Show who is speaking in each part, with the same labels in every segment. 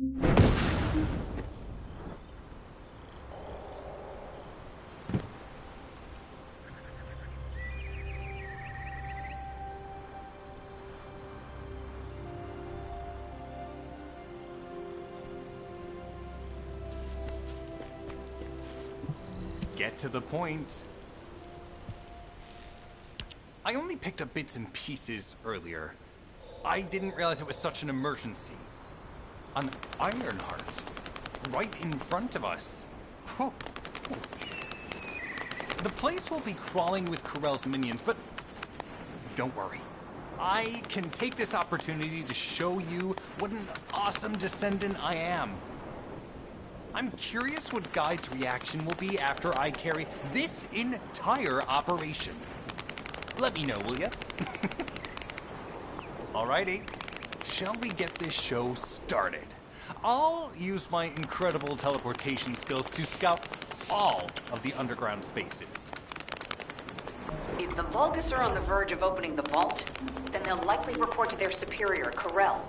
Speaker 1: Get to the point. I only picked up bits and pieces earlier. I didn't realize it was such an emergency. An Ironheart. Right in front of us. The place will be crawling with Corell's minions, but don't worry. I can take this opportunity to show you what an awesome descendant I am. I'm curious what Guide's reaction will be after I carry this entire operation. Let me know, will ya? Alrighty, shall we get this show started? I'll use my incredible teleportation skills to scout all of the underground spaces.
Speaker 2: If the Vulgus are on the verge of opening the vault, then they'll likely report to their superior, Corell.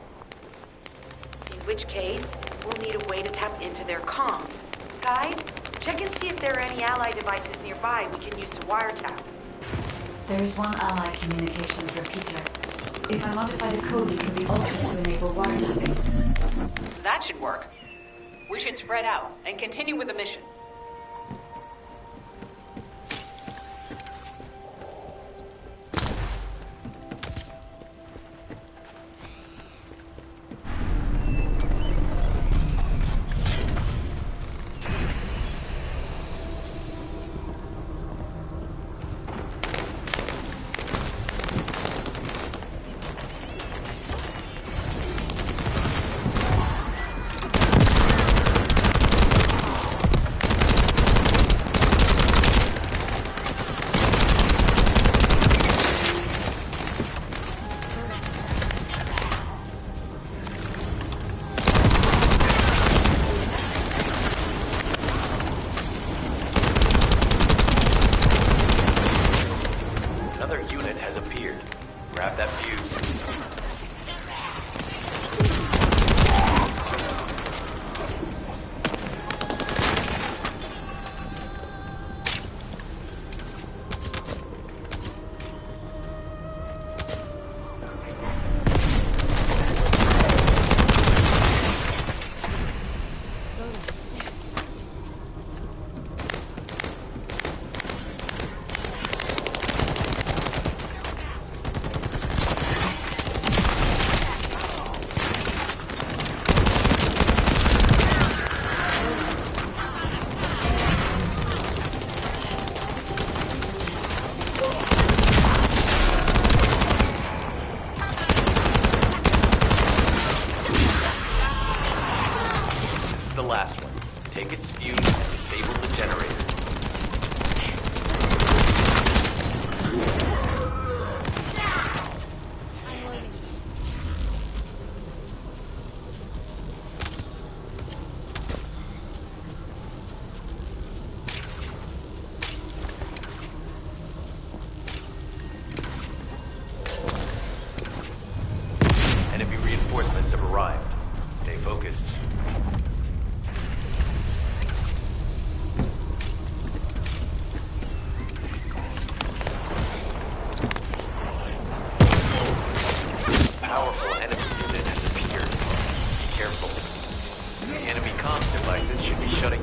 Speaker 3: In which case, we'll need a way to tap into their comms. Guide, check and see if there are any ally devices nearby we can use to wiretap.
Speaker 4: There is one ally communications repeater. If I modify the code, it can be altered to enable wiretapping.
Speaker 2: That should work. We should spread out and continue with the mission.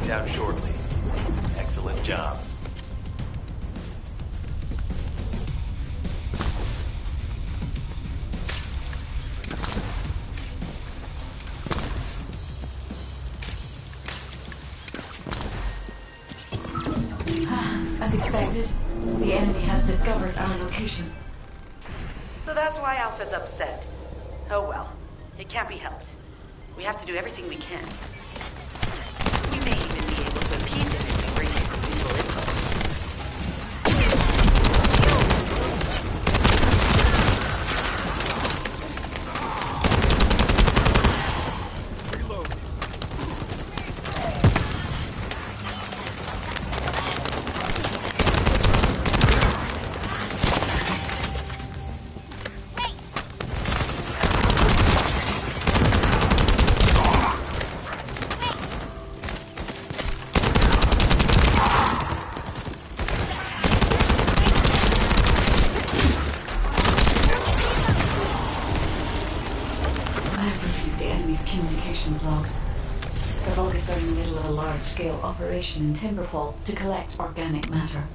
Speaker 5: Down shortly. Excellent job.
Speaker 4: As expected, the enemy has discovered our location.
Speaker 3: So that's why Alpha's upset. Oh well, it can't be helped. We have to do everything we can. We may even be able to appease him if we bring in some useful info.
Speaker 4: I've reviewed the enemy's communications logs. The Vulgus are in the middle of a large-scale operation in Timberfall to collect organic matter.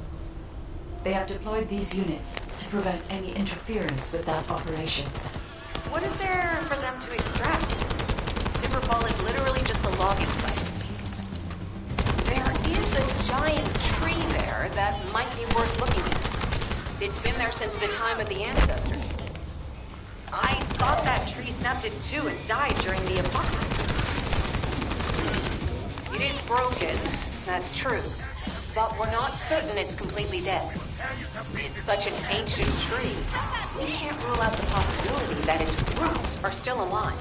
Speaker 4: They have deployed these units to prevent any interference with that operation.
Speaker 3: What is there for them to extract? Timberfall is literally just a logging site.
Speaker 2: There is a giant tree there that might be worth looking at. It's been there since the time of the ancestors.
Speaker 3: I thought that tree snapped in two and died during the apocalypse.
Speaker 2: It is broken, that's true. But we're not certain it's completely dead. It's such an ancient tree. We can't rule out the possibility that its roots are still alive.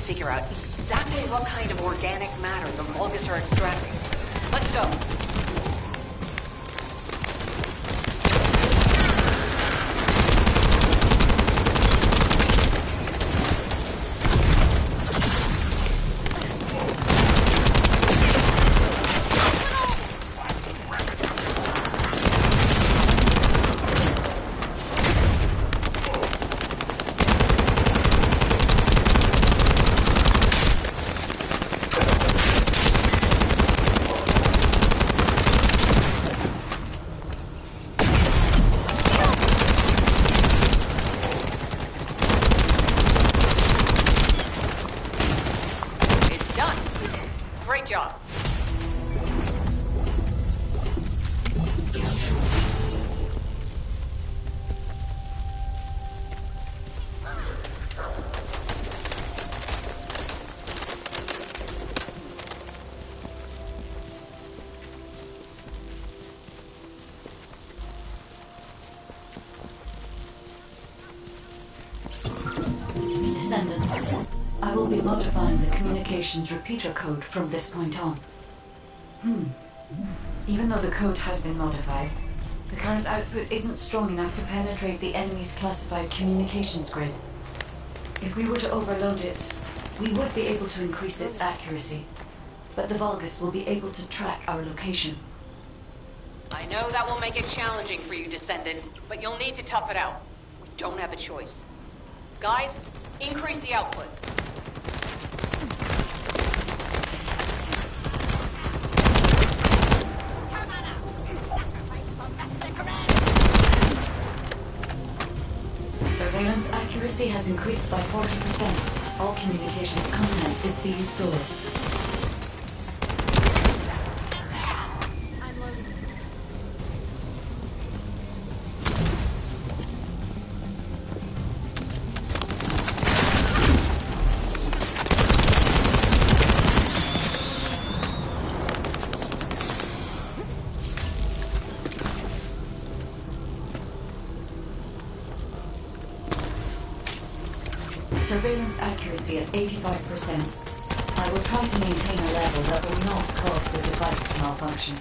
Speaker 2: Figure out exactly what kind of organic matter the Vulgus are extracting. Let's go. Great job.
Speaker 4: Descendant, I will be modifying the communications repeater code from this point on. Even though the code has been modified, the current output isn't strong enough to penetrate the enemy's classified communications grid. If we were to overload it, we would be able to increase its accuracy, but the Vulgus will be able to track our location.
Speaker 2: I know that will make it challenging for you, Descendant, but you'll need to tough it out. We don't have a choice. Guide, increase the output.
Speaker 4: Surveillance accuracy has increased by 40%. All communications content is being stored. Surveillance accuracy at 85%. I will try to maintain a level that will not cause the device to malfunction.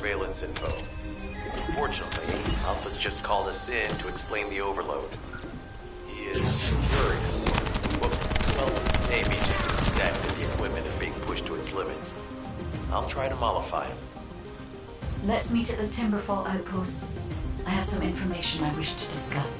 Speaker 5: surveillance info. Unfortunately, Alpha's just called us in to explain the overload. He is furious. Well, maybe just upset that the equipment is being pushed to its limits. I'll try to mollify him.
Speaker 4: Let's meet at the Timberfall outpost. I have some information I wish to discuss.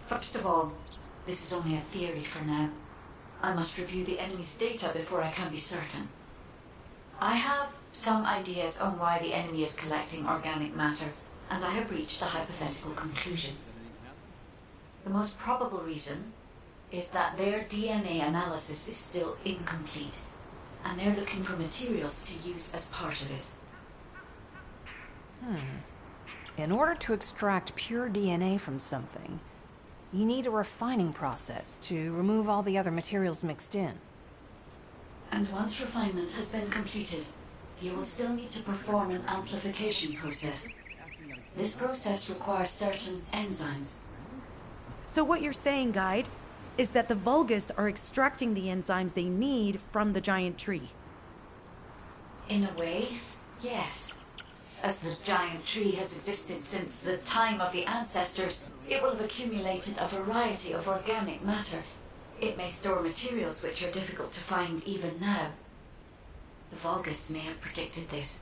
Speaker 4: First of all, this is only a theory for now. I must review the enemy's data before I can be certain. I have some ideas on why the enemy is collecting organic matter, and I have reached a hypothetical conclusion. The most probable reason is that their DNA analysis is still incomplete, and they're looking for materials to use as part of it.
Speaker 6: In order to extract pure DNA from something, you need a refining process to remove all the other materials mixed in.
Speaker 4: And once refinement has been completed, you will still need to perform an amplification process. This process requires certain enzymes.
Speaker 7: So what you're saying, Guide, is that the Vulgus are extracting the enzymes they need from the giant tree.
Speaker 4: In a way, yes. As the giant tree has existed since the time of the ancestors, it will have accumulated a variety of organic matter. It may store materials which are difficult to find even now. The Vulgus may have predicted this.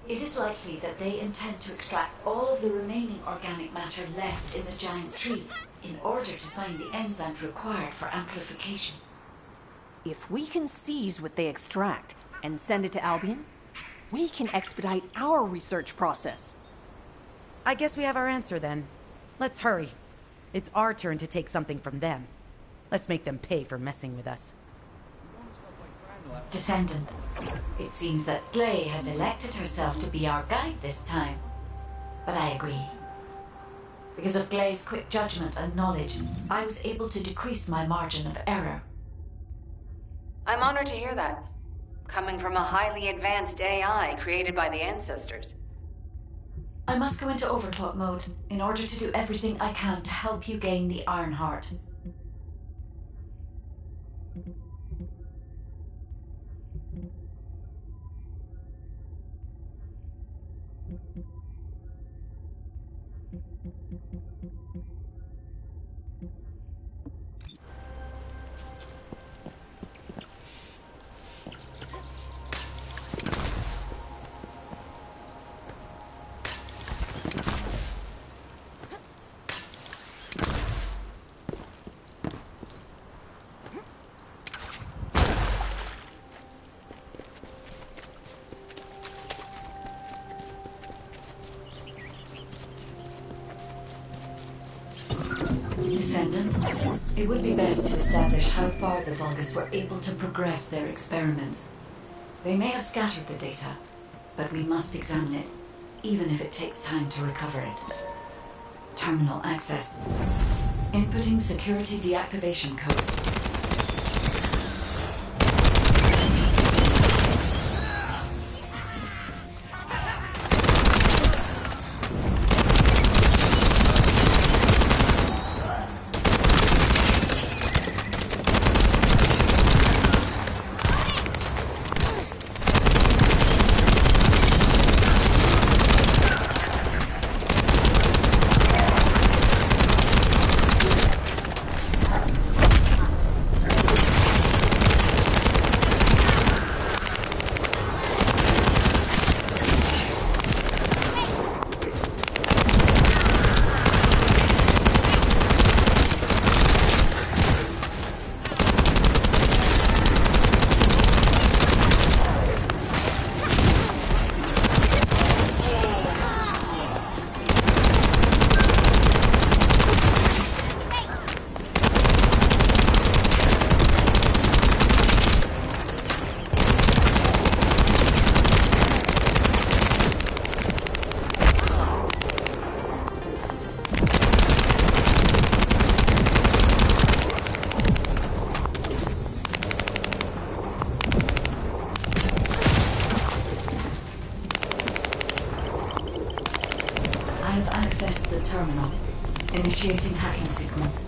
Speaker 4: It is likely that they intend to extract all of the remaining organic matter left in the giant tree in order to find the enzymes required for amplification.
Speaker 6: If we can seize what they extract and send it to Albion, we can expedite our research process.
Speaker 7: I guess we have our answer then. Let's hurry. It's our turn to take something from them. Let's make them pay for messing with us.
Speaker 4: Descendant, it seems that Gley has elected herself to be our guide this time. But I agree. Because of Gley's quick judgment and knowledge, I was able to decrease my margin of error.
Speaker 2: I'm honored to hear that. Coming from a highly advanced AI created by the ancestors.
Speaker 4: I must go into overclock mode in order to do everything I can to help you gain the Iron Heart. Descendant, it would be best to establish how far the Vulgus were able to progress their experiments. They may have scattered the data, but we must examine it, even if it takes time to recover it. Terminal access. Inputting security deactivation codes. have accessed the terminal. Initiating hacking sequence.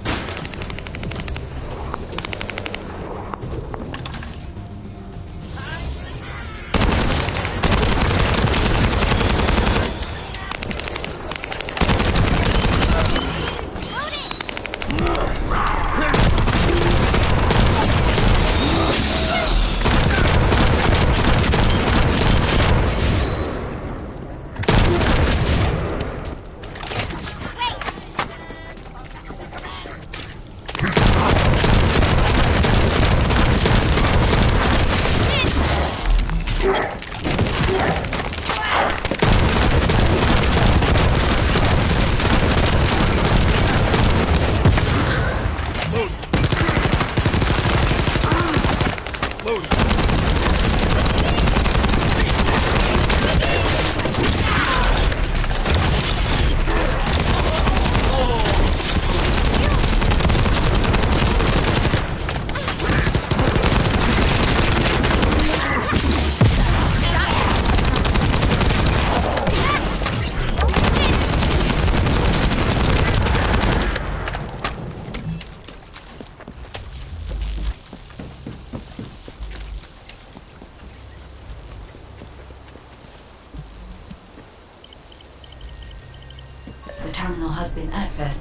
Speaker 4: The terminal has been accessed.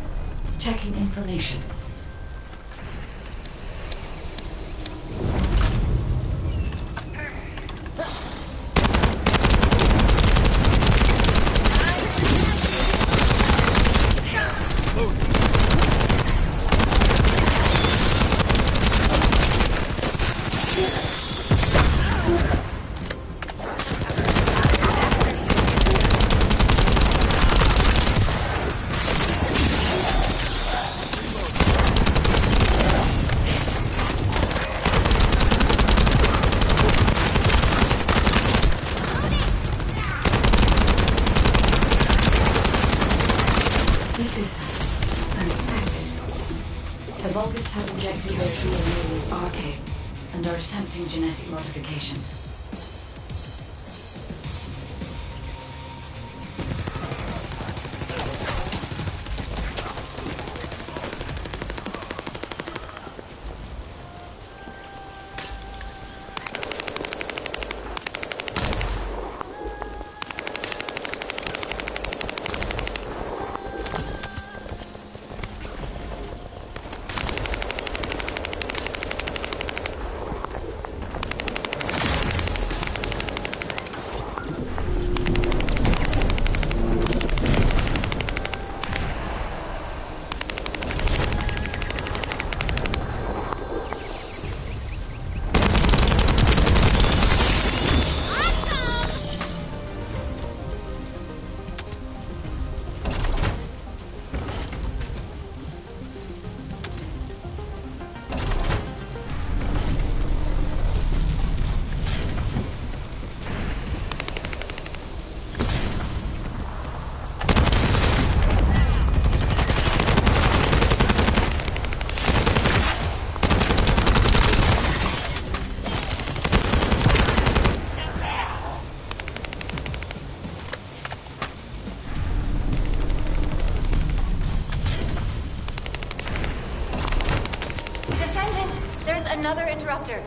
Speaker 4: Checking information. Genetic modification.
Speaker 2: Another interrupter.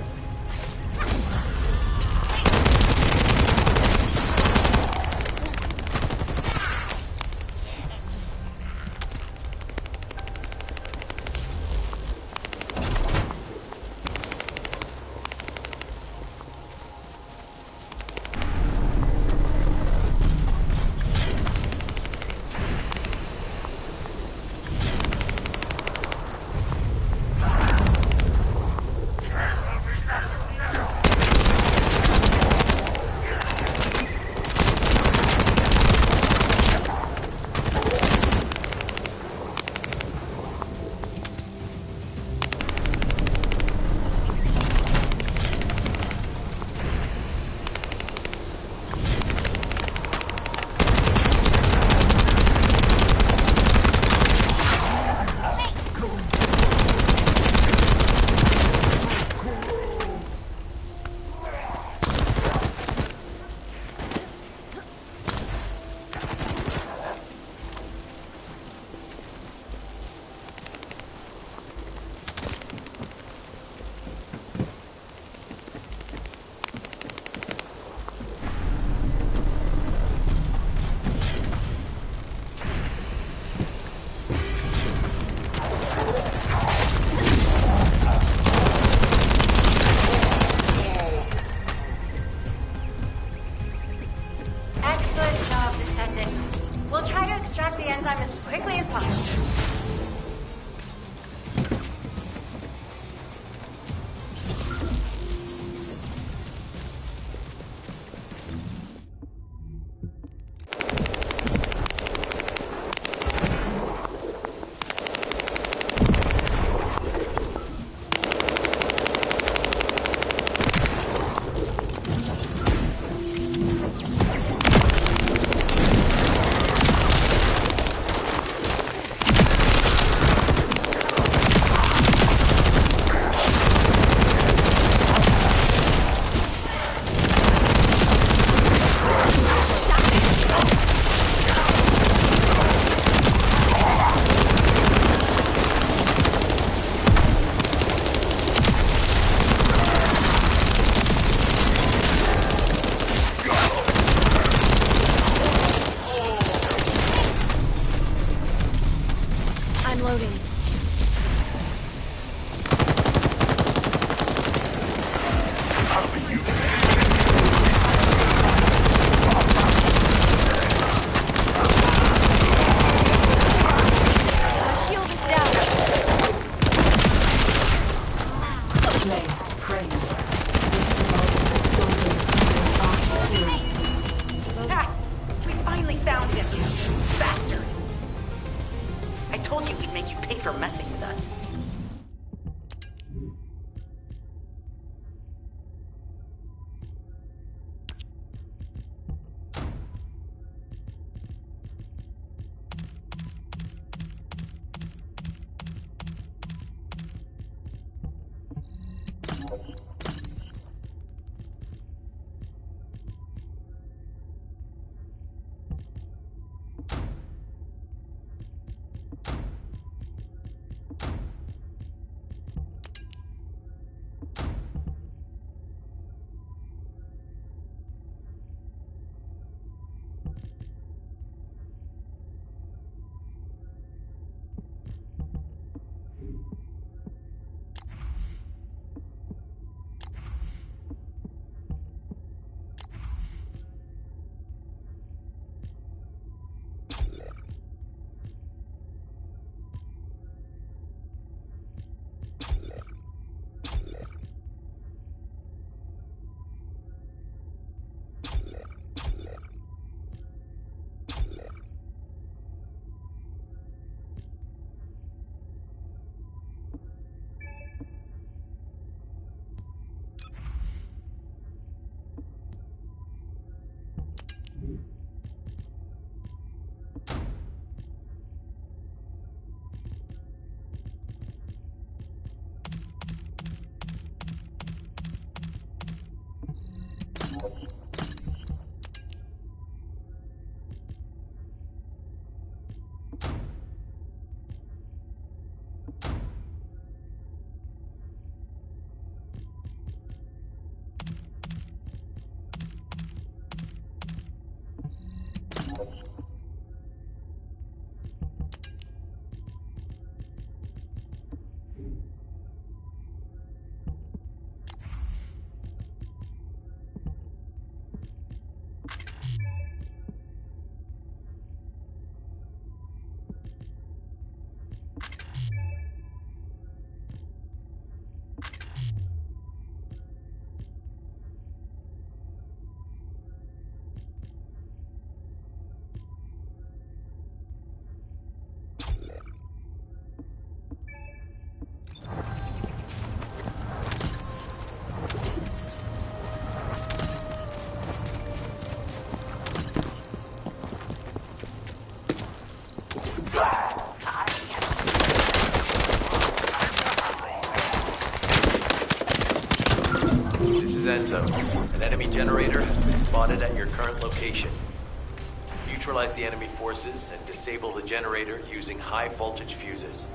Speaker 8: Good job, Descendant. We'll try to extract the enzyme as quickly as possible.
Speaker 5: An enemy generator has been spotted at your current location. Neutralize the enemy forces and disable the generator using high voltage fuses.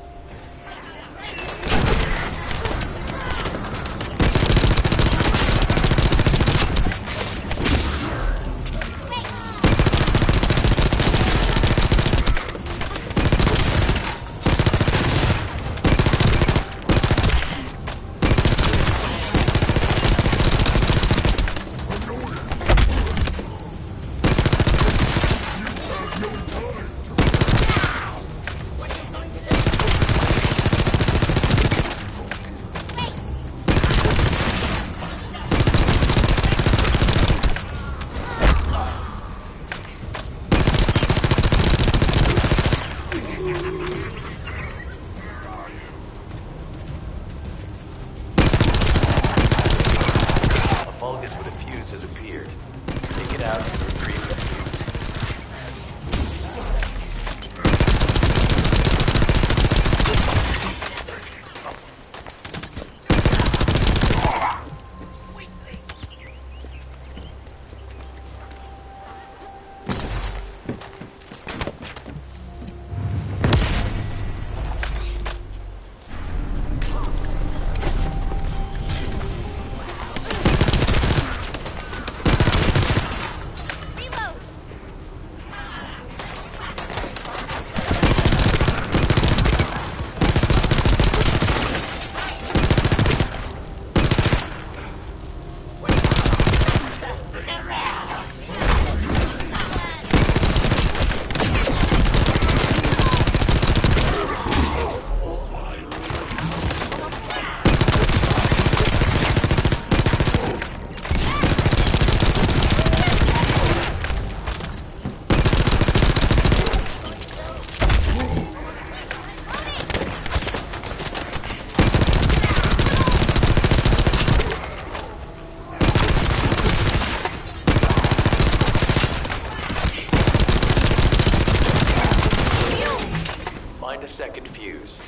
Speaker 5: second fuse.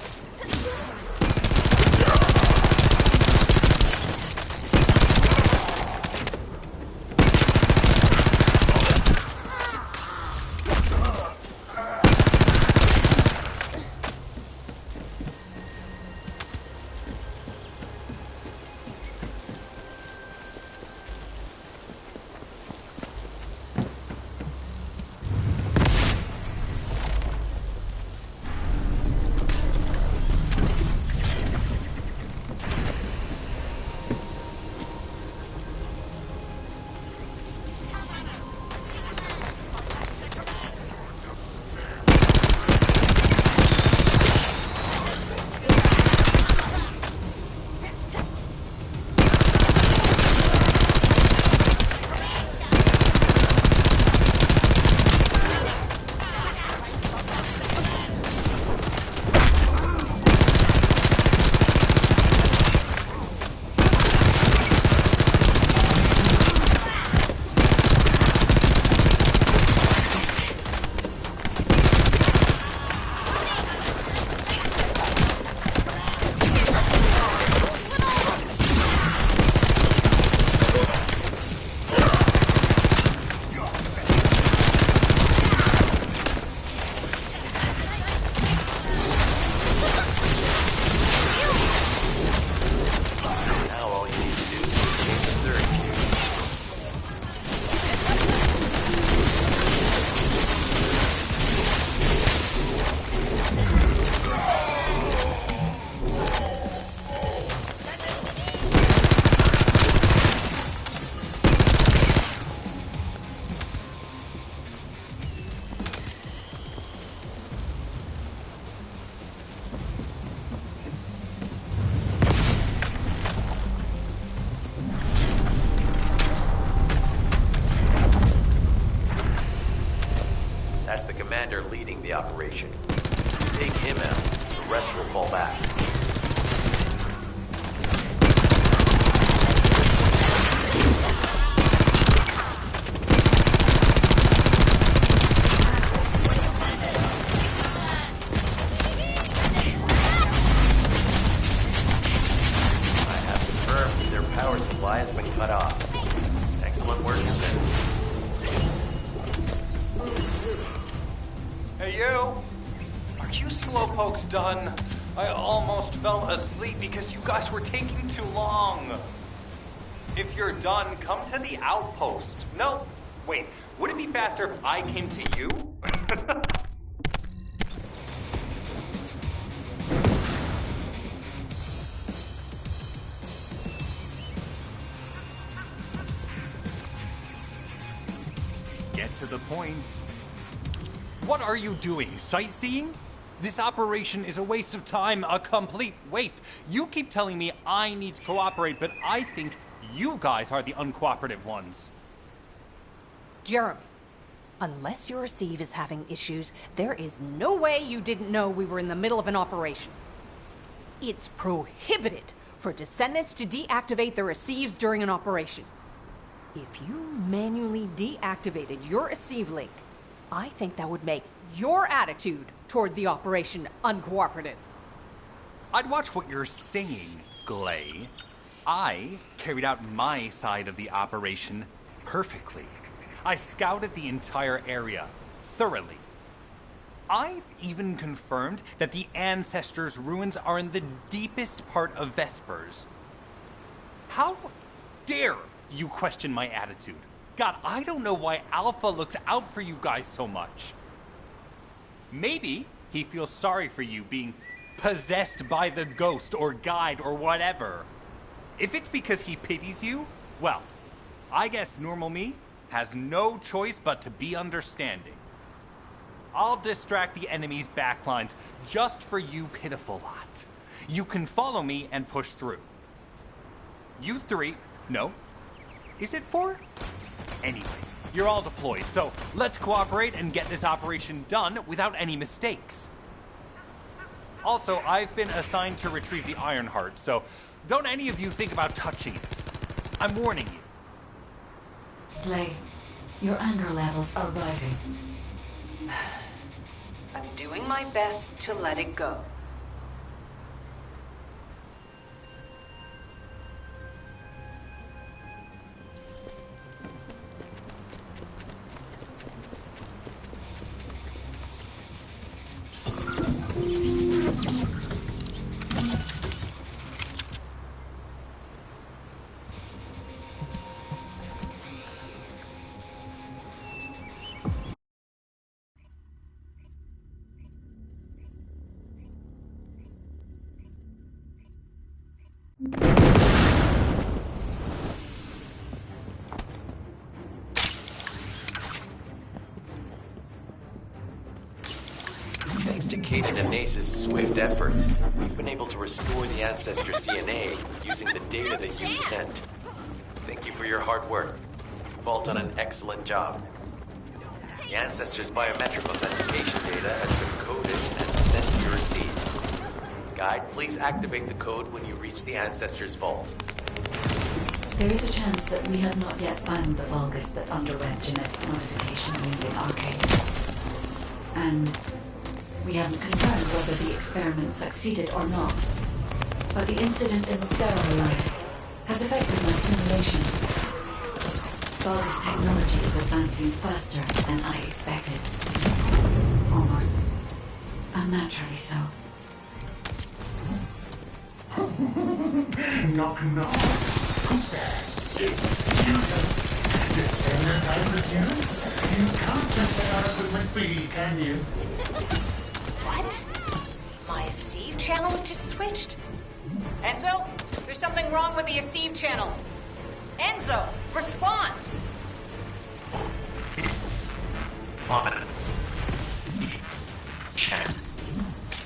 Speaker 5: That's the commander leading the operation. Take him out, the rest will fall back. I have confirmed their power supply has been cut off. Excellent work, Descendant.
Speaker 1: Hey, you! Are you slowpokes done? I almost fell asleep because you guys were taking too long. If you're done, come to the outpost. No, wait. Would it be faster if I came to you? Get to the point. What are you doing? Sightseeing? This operation is a waste of time, a complete waste. You keep telling me I need to cooperate, but I think you guys are the uncooperative ones.
Speaker 6: Jeremy, unless your receive is having issues, there is no way you didn't know we were in the middle of an operation. It's prohibited for Descendants to deactivate their receives during an operation. If you manually deactivated your receive link, I think that would make your attitude toward the operation uncooperative.
Speaker 1: I'd watch what you're saying, Glay. I carried out my side of the operation perfectly. I scouted the entire area thoroughly. I've even confirmed that the Ancestors' ruins are in the deepest part of Vespers. How dare you question my attitude? God, I don't know why Alpha looks out for you guys so much. Maybe he feels sorry for you being possessed by the ghost or guide or whatever. If it's because he pities you, well, I guess normal me has no choice but to be understanding. I'll distract the enemy's backlines just for you pitiful lot. You can follow me and push through. You three, no, is it four? Anyway, you're all deployed, so let's cooperate and get this operation done without any mistakes. Also, I've been assigned to retrieve the Ironheart, so don't any of you think about touching it. I'm warning you.
Speaker 4: Glay, your anger levels are rising.
Speaker 2: I'm doing my best to let it go.
Speaker 5: Thanks to Kaden and Nace's swift efforts, we've been able to restore the Ancestors' DNA using the data that you sent. Thank you for your hard work. You've all done an excellent job. The Ancestors' biometric authentication data has been coded and sent to your receipt. Guide, please activate the code when you reach the Ancestors' vault.
Speaker 4: There is a chance that we have not yet found the Vulgus that underwent genetic modification using Arcade. And we haven't confirmed whether the experiment succeeded or not. But the incident in the sterile lab has affected my simulation. Vulgus technology is advancing faster than I expected. Almost unnaturally so.
Speaker 9: Knock, knock. Who's there? It's you. Descendant, I presume? You can't just let our equipment be, can you?
Speaker 2: What? My Aceve channel was just switched? Enzo, there's something wrong with the Aceve channel. Enzo, respond!
Speaker 9: It's on channel.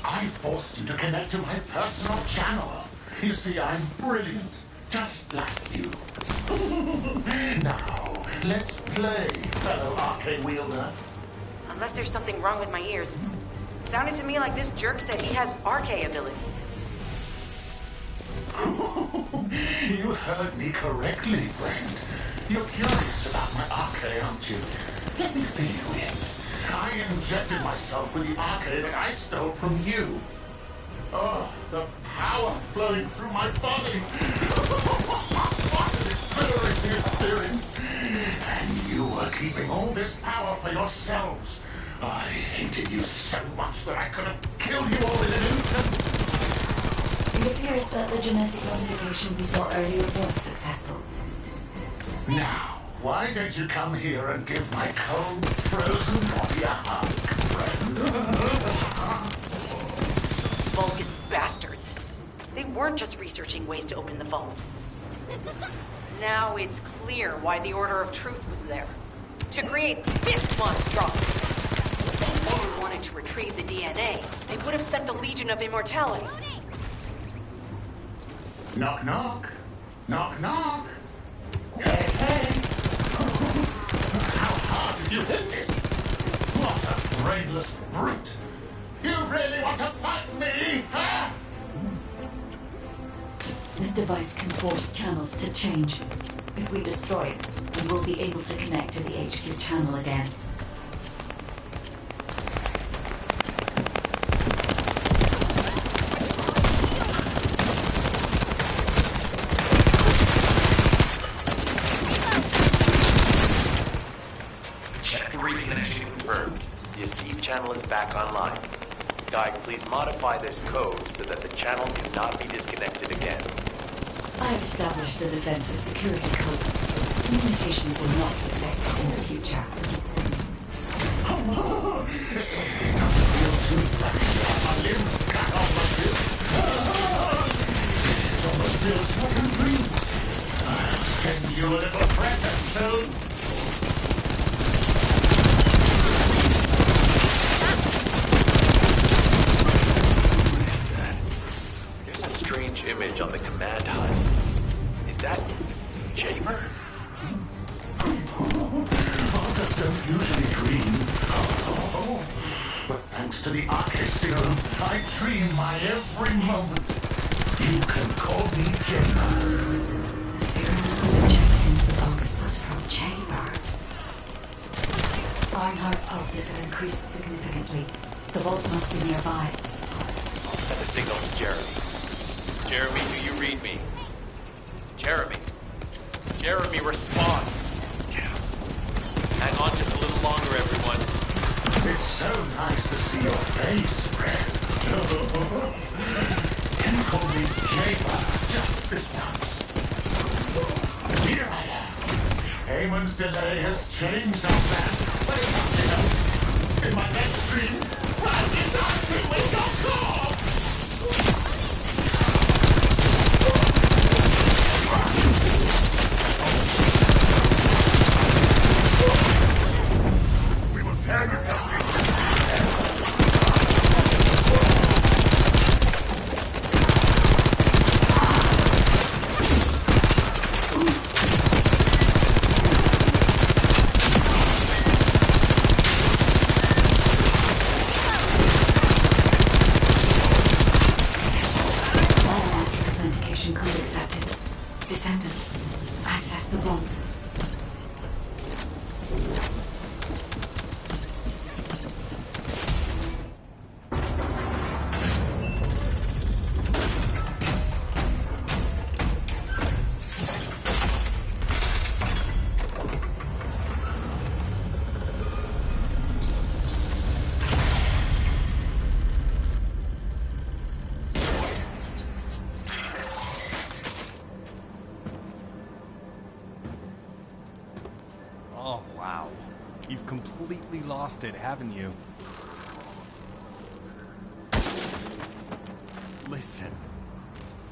Speaker 9: I forced you to connect to my personal channel. You see, I'm brilliant, just like you. Now, let's play, fellow arcade wielder.
Speaker 3: Unless there's something wrong with my ears. Sounded to me like this jerk said he has RK abilities.
Speaker 9: You heard me correctly, friend. You're curious about my RK, aren't you? Let me fill you in. I injected myself with the RK that I stole from you. Oh, the power flowing through my body. What an exhilarating experience. And you were keeping all this power for yourselves. I hated you so much that I could have killed you all in an instant.
Speaker 4: It appears that the genetic modification we saw earlier was successful.
Speaker 9: Now, why don't you come here and give my cold, frozen body a hug, friend?
Speaker 3: Vulgus bastards. They weren't just researching ways to open the vault.
Speaker 2: Now it's clear why the Order of Truth was there. To create this monstrosity. If they really wanted to retrieve the DNA, they would have sent the Legion of Immortality.
Speaker 9: Knock, knock. Knock, knock. Hey, hey. How hard did you hit this? What a brainless brute. You really want to fight me, huh?
Speaker 4: This device can force channels to change. If we destroy it, we will be able to connect to the HQ channel again.
Speaker 5: Reconnection confirmed. The Aceve channel is back online. Guide, please modify this code so that the channel cannot be disconnected again.
Speaker 4: I have established the defensive security code. Communications will not be affected in the future.
Speaker 9: It doesn't feel too bad to have my limbs cut off like this. It almost feels like a dream. I'll send you a little present soon.
Speaker 5: Strange image on the command HUD. Is that Jamer?
Speaker 9: Vulgus don't usually dream. But thanks to the Arcade serum, I dream my every moment. You can call me Jamer.
Speaker 4: The serum that was injected into the Vulgus was from Jamer. Ironheart pulses have increased significantly. The vault must be nearby.
Speaker 5: I'll send a signal to Jeremy. Jeremy, do you read me? Jeremy. Jeremy, respond. Damn. Hang on just a little longer, everyone.
Speaker 9: It's so nice to see your face, friend. Can you call me Jaber just this once? Here I am. Eamon's delay has changed our plans, but it's up to them. In my next stream, I'll be dancing with your corpse! We will tear you down.
Speaker 4: Authentication code accepted. Descendant, access the vault.
Speaker 1: Oh, wow. You've completely lost it, haven't you? Listen.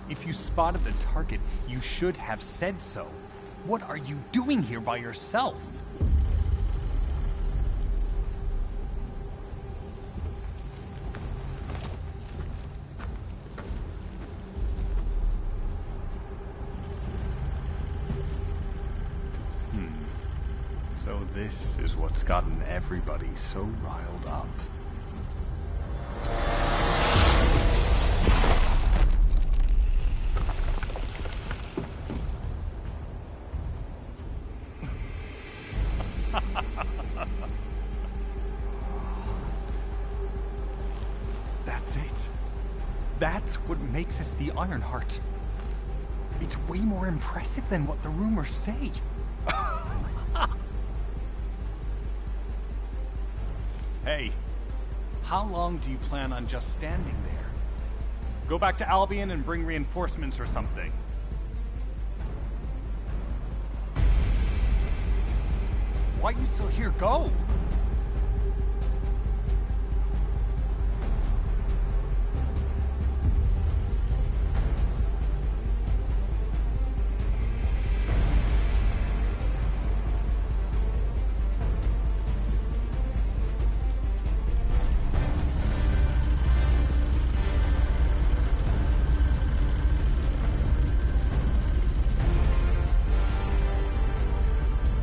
Speaker 1: If you spotted the target, you should have said so. What are you doing here by yourself? So this is what's gotten everybody so riled up. That's it. That's what makes us the Ironheart. It's way more impressive than what the rumors say. Hey, how long do you plan on just standing there? Go back to Albion and bring reinforcements or something. Why are you still here? Go!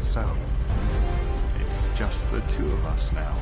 Speaker 1: So, it's just the two of us now.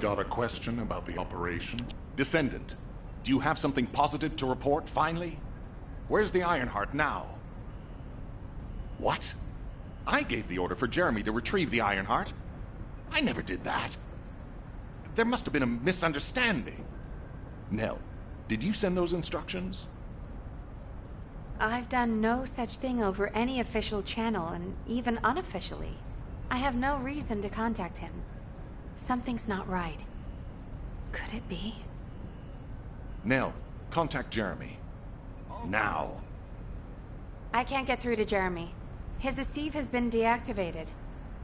Speaker 9: Got a question about the operation?
Speaker 10: Descendant, do you have something positive to report, finally? Where's the Ironheart now? What? I gave the order for Jeremy to retrieve the Ironheart. I never did that. There must have been a misunderstanding. Nell, did you send those instructions?
Speaker 6: I've done no such thing over any official channel, and even unofficially. I have no reason to contact him. Something's not right. Could it be?
Speaker 10: Nell, contact Jeremy. Now.
Speaker 6: I can't get through to Jeremy. His Deceive has been deactivated.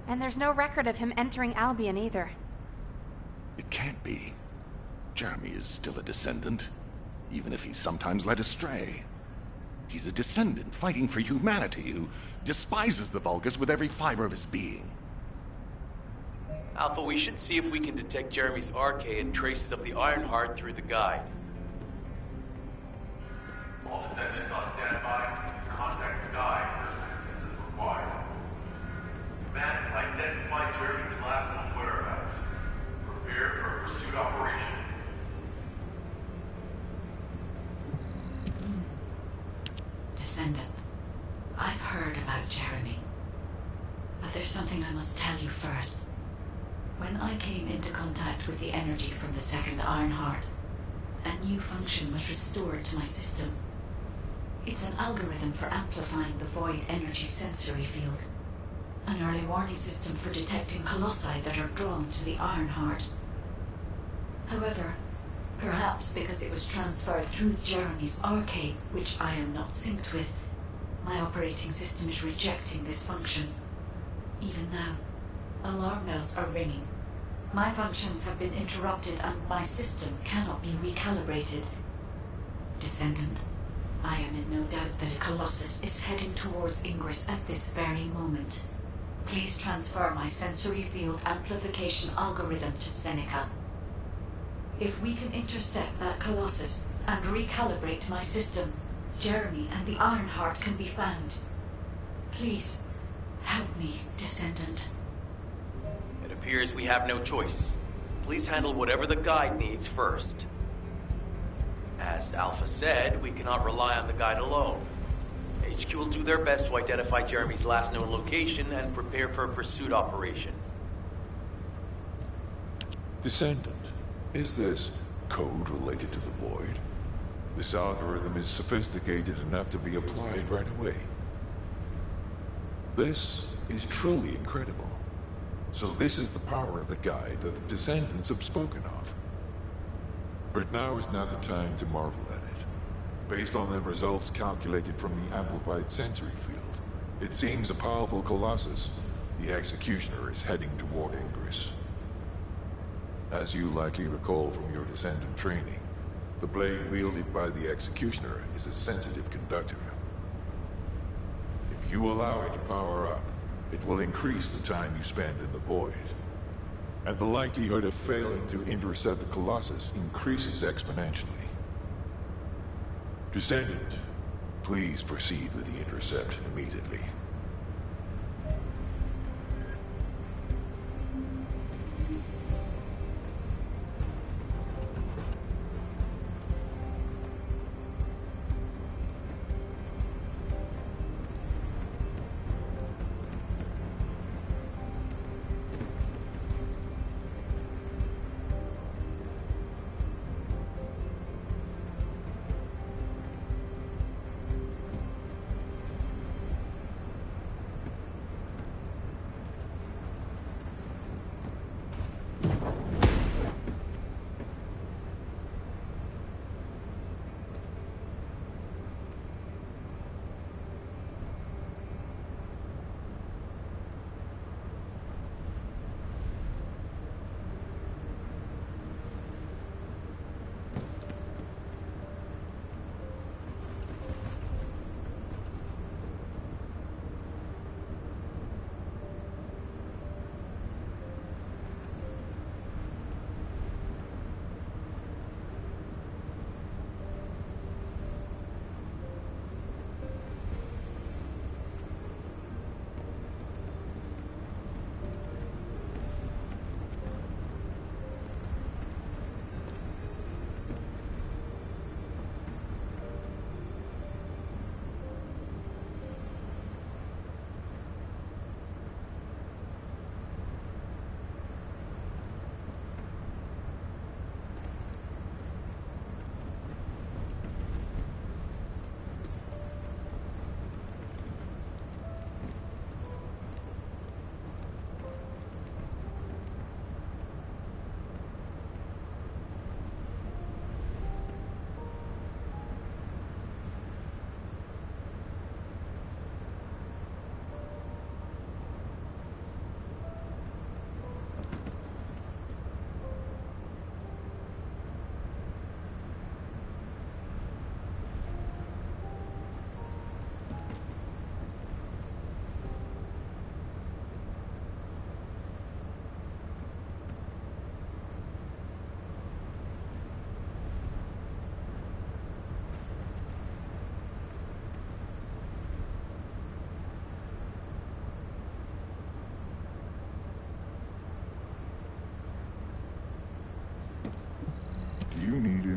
Speaker 6: And there's no record of him entering Albion either.
Speaker 10: It can't be. Jeremy is still a Descendant, even if he's sometimes led astray. He's a Descendant fighting for humanity who despises the Vulgus with every fiber of his being.
Speaker 5: Alpha, we should see if we can detect Jeremy's arcade and traces of the Ironheart through the guide.
Speaker 11: All Descendants on standby. Please contact the guide for assistance if required. Command, identify Jeremy's last known whereabouts. Prepare for a pursuit operation.
Speaker 4: Descendant, I've heard about Jeremy. But there's something I must tell you first. When I came into contact with the energy from the second Ironheart, a new function was restored to my system. It's an algorithm for amplifying the void energy sensory field. An early warning system for detecting colossi that are drawn to the Ironheart. However, perhaps because it was transferred through Jeremy's arcade, which I am not synced with, my operating system is rejecting this function. Even now, alarm bells are ringing. My functions have been interrupted and my system cannot be recalibrated. Descendant, I am in no doubt that a Colossus is heading towards Ingress at this very moment. Please transfer my sensory field amplification algorithm to Seneca. If we can intercept that Colossus and recalibrate my system, Jeremy and the Ironheart can be found. Please, help me, Descendant.
Speaker 5: It appears we have no choice. Please handle whatever the guide needs first. As Alpha said, we cannot rely on the guide alone. HQ will do their best to identify Jeremy's last known location and prepare for a pursuit operation.
Speaker 12: Descendant, is this code related to the Void? This algorithm is sophisticated enough to be applied right away. This is truly incredible. So this is the power of the guide that the Descendants have spoken of. But now is not the time to marvel at it. Based on the results calculated from the amplified sensory field, it seems a powerful Colossus, the Executioner, is heading toward Ingress. As you likely recall from your Descendant training, the blade wielded by the Executioner is a sensitive conductor. If you allow it to power up, it will increase the time you spend in the Void. And the likelihood of failing to intercept the Colossus increases exponentially. Descendant, please proceed with the intercept immediately.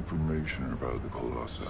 Speaker 12: information about the Colossi.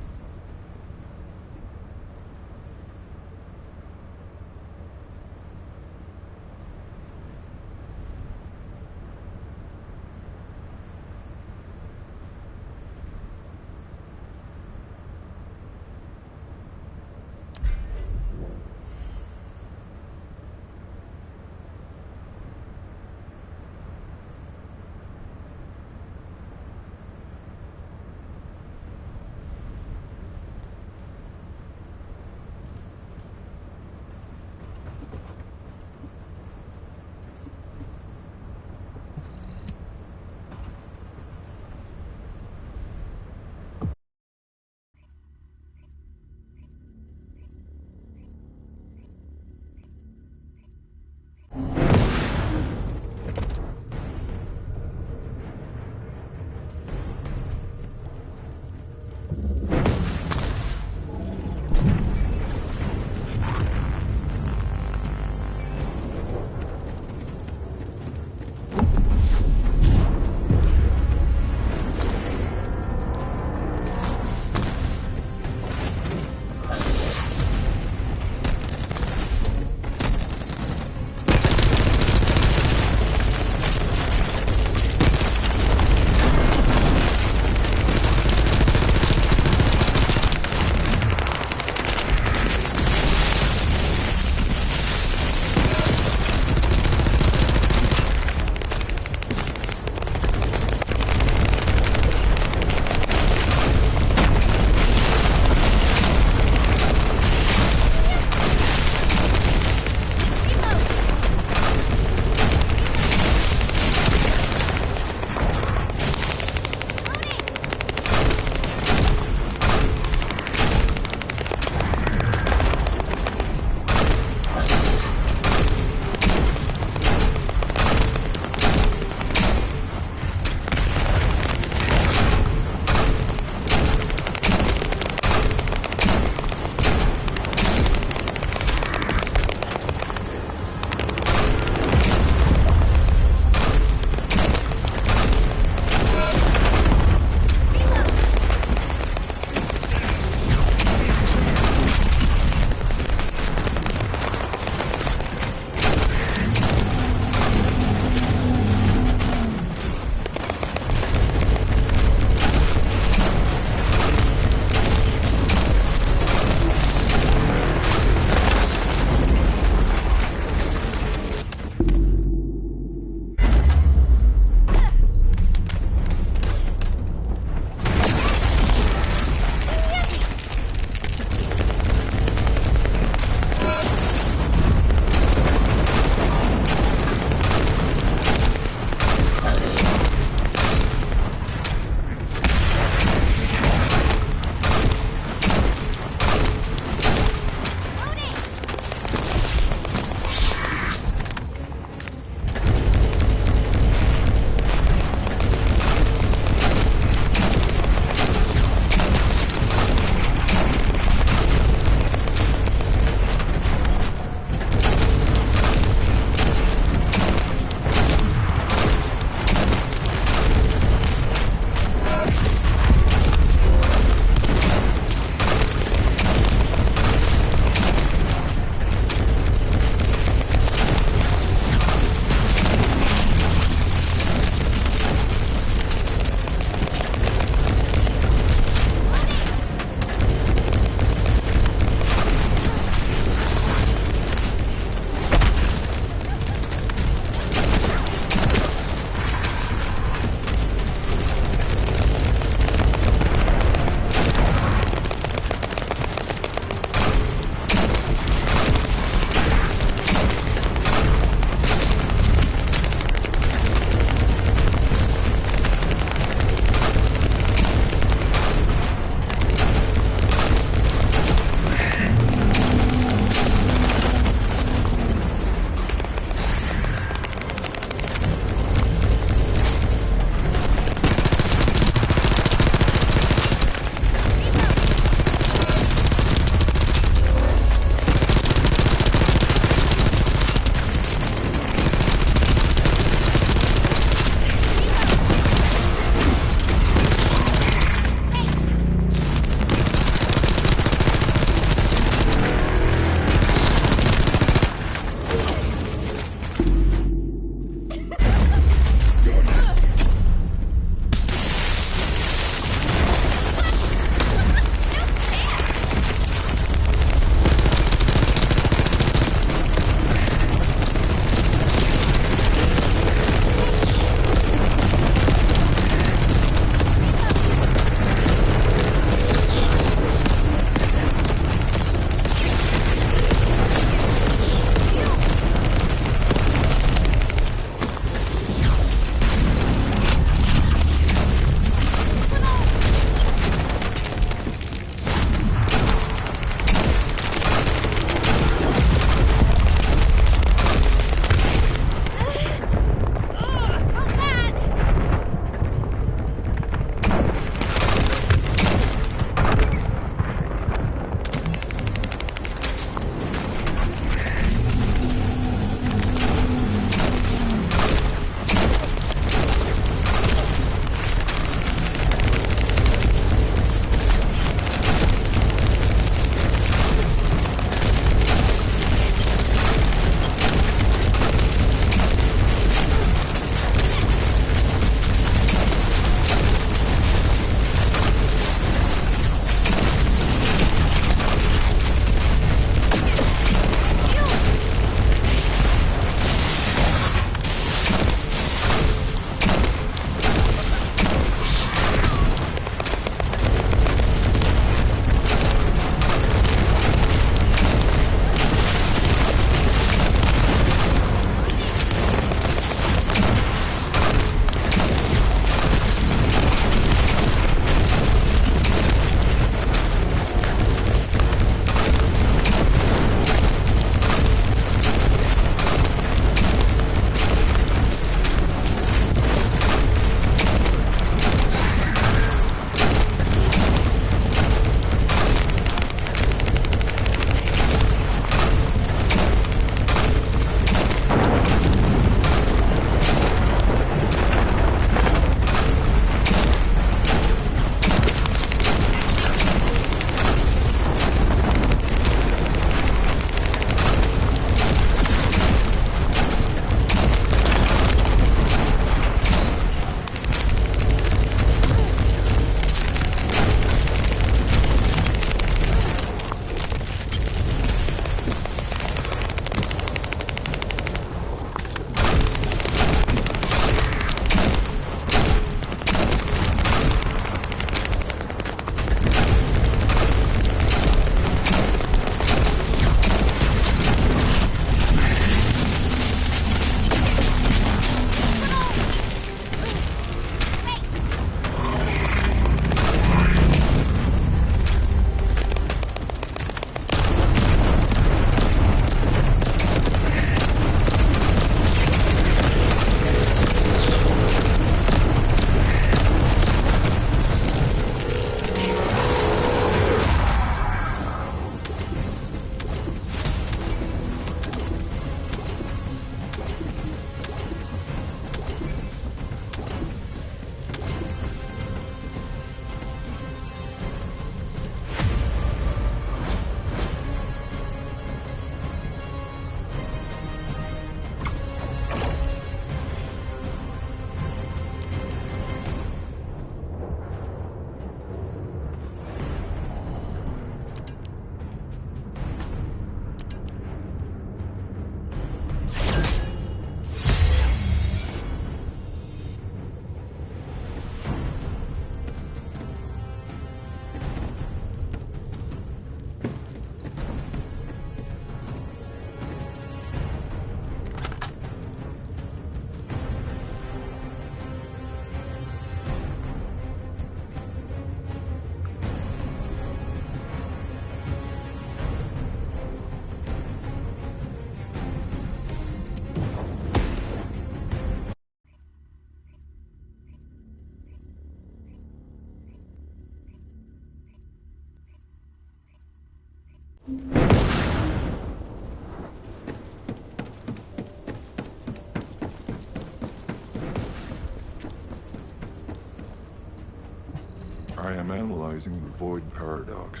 Speaker 12: am analyzing the Void Paradox.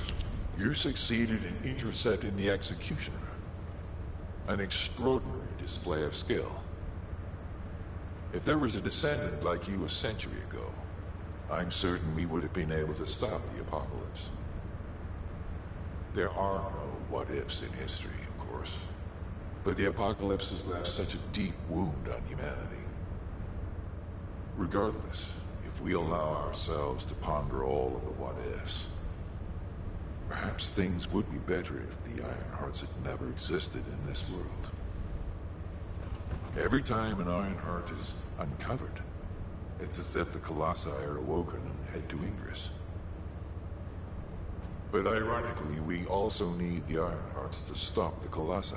Speaker 12: You succeeded in intercepting the Executioner. An extraordinary display of skill. If there was a descendant like you a century ago, I'm certain we would have been able to stop the apocalypse. There are no what-ifs in history, of course. But the apocalypse has left such a deep wound on humanity. Regardless, if we allow ourselves to ponder all of the what-ifs, perhaps things would be better if the Ironhearts had never existed in this world. Every time an Ironheart is uncovered, it's as if the Colossi are awoken and head to Ingress. But ironically, we also need the Ironhearts to stop the Colossi.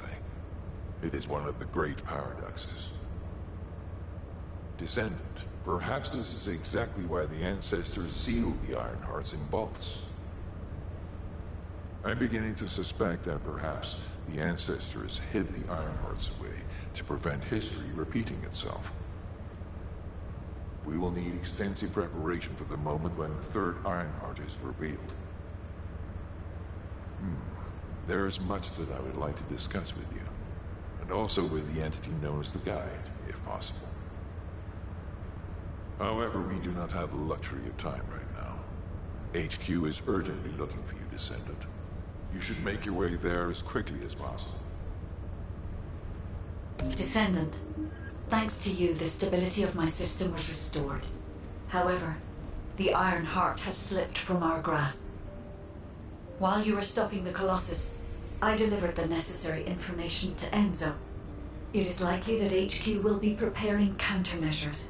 Speaker 12: It is one of the great paradoxes. Descendant, perhaps this is exactly why the ancestors sealed the Ironhearts in vaults. I'm beginning to suspect that perhaps the ancestors hid the Ironhearts away to prevent history repeating itself. We will need extensive preparation for the moment when the third Ironheart is revealed. There is much that I would like to discuss with you, and also with the entity known as the Guide, if possible. However, we do not have the luxury of time right now. HQ is urgently looking for you, Descendant. You should make your way there as quickly as possible.
Speaker 4: Descendant, thanks to you, the stability of my system was restored. However, the Iron Heart has slipped from our grasp. While you were stopping the Colossus, I delivered the necessary information to Enzo. It is likely that HQ will be preparing countermeasures.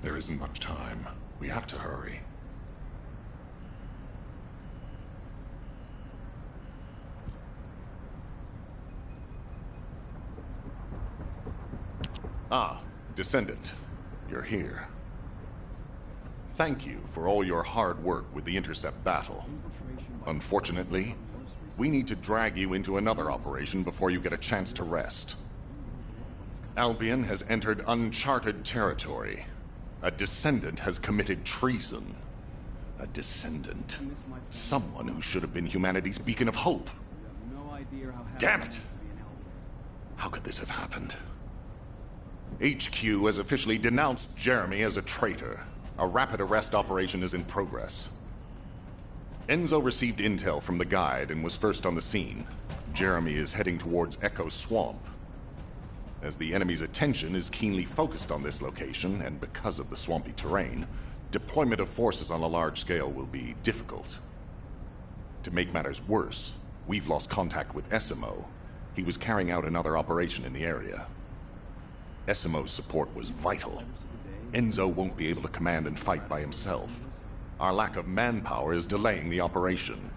Speaker 10: There isn't much time. We have to hurry. Ah, Descendant. You're here. Thank you for all your hard work with the Intercept battle. Unfortunately, we need to drag you into another operation before you get a chance to rest. Albion has entered uncharted territory. A Descendant has committed treason. A Descendant. Someone who should have been humanity's beacon of hope. Damn it! How could this have happened? HQ has officially denounced Jeremy as a traitor. A rapid arrest operation is in progress. Enzo received intel from the Guide and was first on the scene. Jeremy is heading towards Echo Swamp. As the enemy's attention is keenly focused on this location, and because of the swampy terrain, deployment of forces on a large scale will be difficult. To make matters worse, we've lost contact with Essimo. He was carrying out another operation in the area. Essimo's support was vital. Enzo won't be able to command and fight by himself. Our lack of manpower is delaying the operation.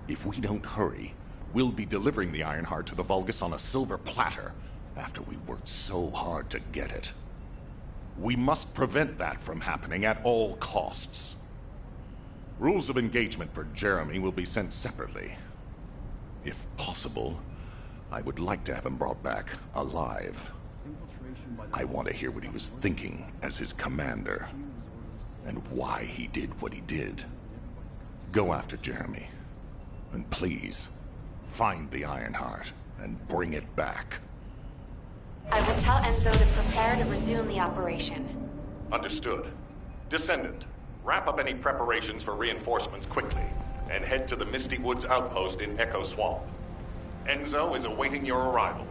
Speaker 10: If we don't hurry, we'll be delivering the Ironheart to the Vulgus on a silver platter, after we worked so hard to get it. We must prevent that from happening at all costs. Rules of engagement for Jeremy will be sent separately. If possible, I would like to have him brought back alive. I want to hear what he was thinking as his commander, and why he did what he did. Go after Jeremy, and please, find the Ironheart and bring it back.
Speaker 8: I will tell Enzo to prepare to resume the operation.
Speaker 10: Understood. Descendant, wrap up any preparations for reinforcements quickly, and head to the Misty Woods outpost in Echo Swamp. Enzo is awaiting your arrival.